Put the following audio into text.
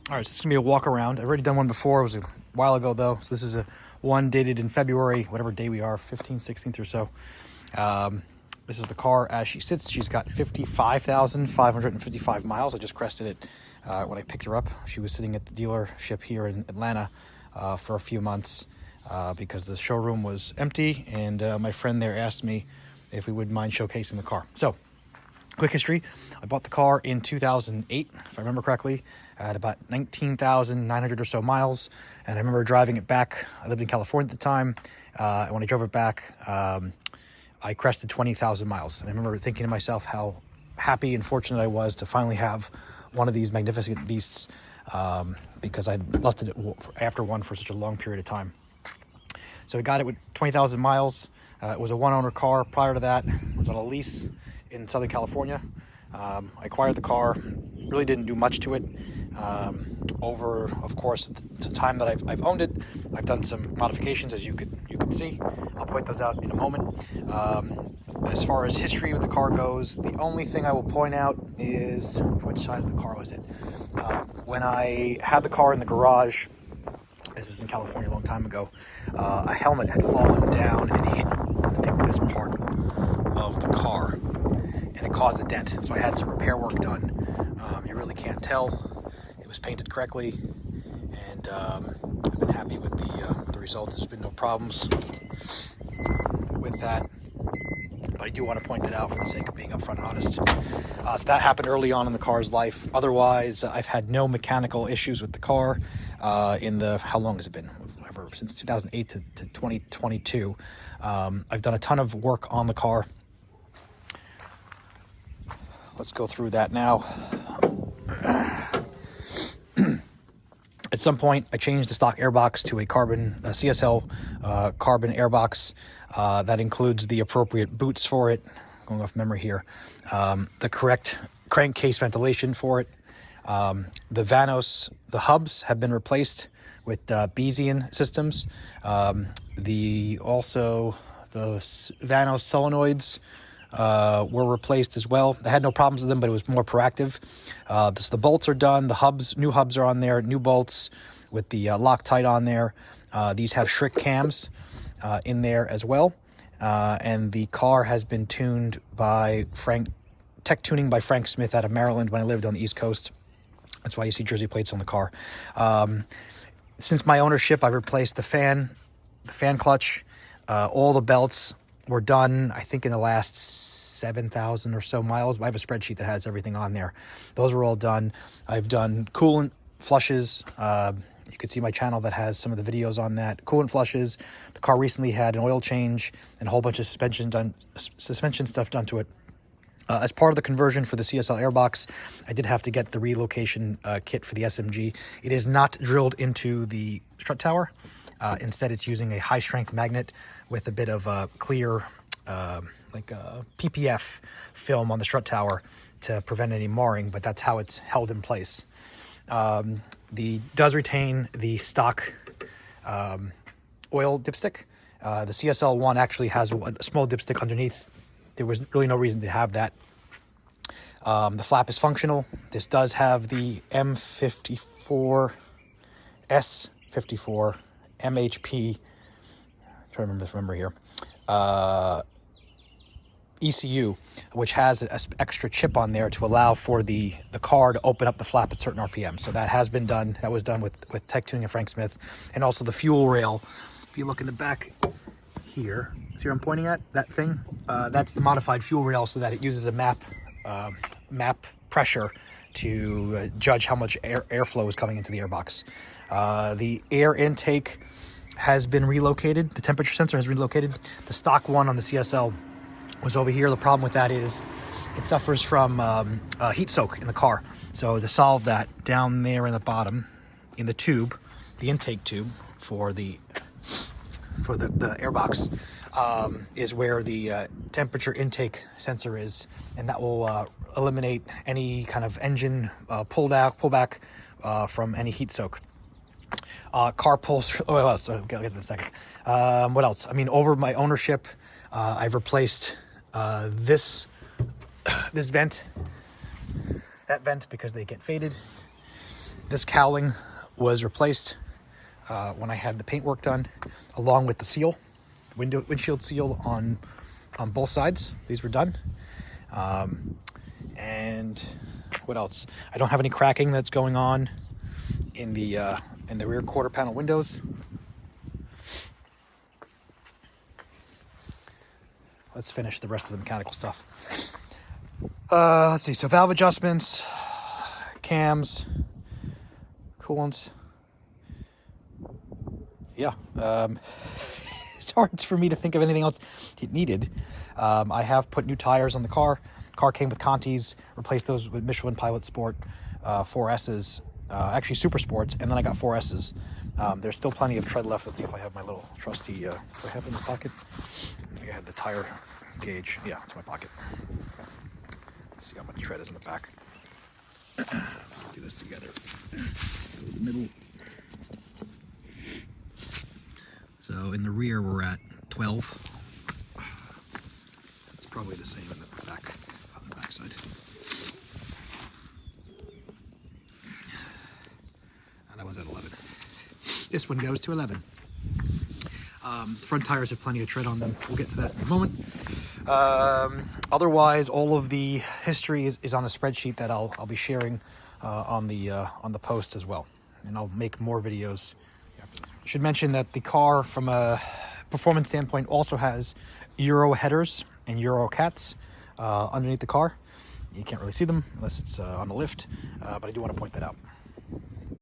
All right, so this is going to be a walk around. I've already done one before. It was a while ago, though. So this is a one dated in February, whatever day we are, 15th, 16th or so. This is the car as she sits. She's got 55,555 miles. I just crested it when I picked her up. She was sitting at the dealership here in Atlanta for a few months because the showroom was empty, and my friend there asked me if we would mind showcasing the car. So, quick history. I bought the car in 2008, if I remember correctly, at about 19,900 or so miles. And I remember driving it back. I lived in California at the time. And when I drove it back, I crested 20,000 miles. And I remember thinking to myself how happy and fortunate I was to finally have one of these magnificent beasts because I'd lusted it after one for such a long period of time. So I got it with 20,000 miles. It was a one-owner car. Prior to that, it was on a lease in Southern California. I acquired the car, really didn't do much to it. Over, of course, the time that I've owned it, I've done some modifications, as you can see. I'll point those out in a moment. As far as history with the car goes, the only thing I will point out is, which side of the car was it? When I had the car in the garage, this is in California a long time ago, a helmet had fallen down and hit, I think, this part of the car, and it caused a dent. So I had some repair work done. You really can't tell. It was painted correctly, and I've been happy with the results. There's been no problems with that. But I do want to point that out for the sake of being upfront and honest. So that happened early on in the car's life. Otherwise, I've had no mechanical issues with the car how long has it been? Since 2008 to 2022. I've done a ton of work on the car. Let's go through that now. At some point, I changed the stock airbox to a CSL carbon airbox. That includes the appropriate boots for it, going off memory here, the correct crankcase ventilation for it. The hubs have been replaced with Bayesian systems. The Vanos solenoids were replaced as well. I had no problems with them, but it was more proactive. The bolts are done. New hubs are on there. New bolts with the Loctite on there. These have Schrick cams in there as well. And the car has been tuned by Tech Tuning by Frank Smith out of Maryland when I lived on the East Coast. That's why you see Jersey plates on the car. Since my ownership, I've replaced the fan clutch. All the belts were done, I think, in the last 7,000 or so miles. I have a spreadsheet that has everything on there. Those were all done. I've done coolant flushes. You can see my channel that has some of the videos on that. Coolant flushes. The car recently had an oil change and a whole bunch of suspension stuff done to it. As part of the conversion for the CSL airbox, I did have to get the relocation kit for the SMG. It is not drilled into the strut tower. Instead, it's using a high-strength magnet with a bit of clear, PPF film on the strut tower to prevent any marring, but that's how it's held in place. Does retain the stock oil dipstick. The CSL one actually has a small dipstick underneath. There was really no reason to have that. The flap is functional. This does have the M54, S54, MHP, I'm trying to remember this number here, ECU, which has an extra chip on there to allow for the car to open up the flap at certain RPM. So that has been done. That was done with Tech Tuning and Frank Smith. And also the fuel rail. If you look in the back here, see what I'm pointing at? That thing? That's the modified fuel rail so that it uses a map pressure to judge how much airflow is coming into the airbox. The air intake has been relocated. The temperature sensor has relocated. The stock one on the CSL was over here. The problem with that is it suffers from heat soak in the car. So to solve that, down there in the bottom, in the tube, the intake tube for the airbox, is where the temperature intake sensor is, and that will eliminate any kind of engine pullback from any heat soak. Car pulls. Oh, what else? I'll get to that in a second. What else? I mean, over my ownership, I've replaced this vent, that vent, because they get faded. This cowling was replaced when I had the paint work done, along with the seal, windshield seal on both sides. These were done. And what else? I don't have any cracking that's going on in the rear quarter panel windows. Let's finish the rest of the mechanical stuff. Let's see. So valve adjustments, cams, coolants. Yeah. It's hard for me to think of anything else it needed. I have put new tires on the car. Car came with Contis, replaced those with Michelin Pilot Sport 4Ss, actually Super Sports, and then I got 4Ss. There's still plenty of tread left. Let's see if I have my little trusty, do I have it in the pocket? I think I had the tire gauge. Yeah, it's in my pocket. Let's see how much tread is in the back. Do this together. The middle. So in the rear we're at 12. It's probably the same in the back, on the back side. And that was at 11. This one goes to 11. Front tires have plenty of tread on them. We'll get to that in a moment. Otherwise, all of the history is on a spreadsheet that I'll be sharing on the post as well, and I'll make more videos after this. Should mention that the car, from a performance standpoint, also has Euro headers and Euro cats underneath the car. You can't really see them unless it's on the lift, but I do want to point that out.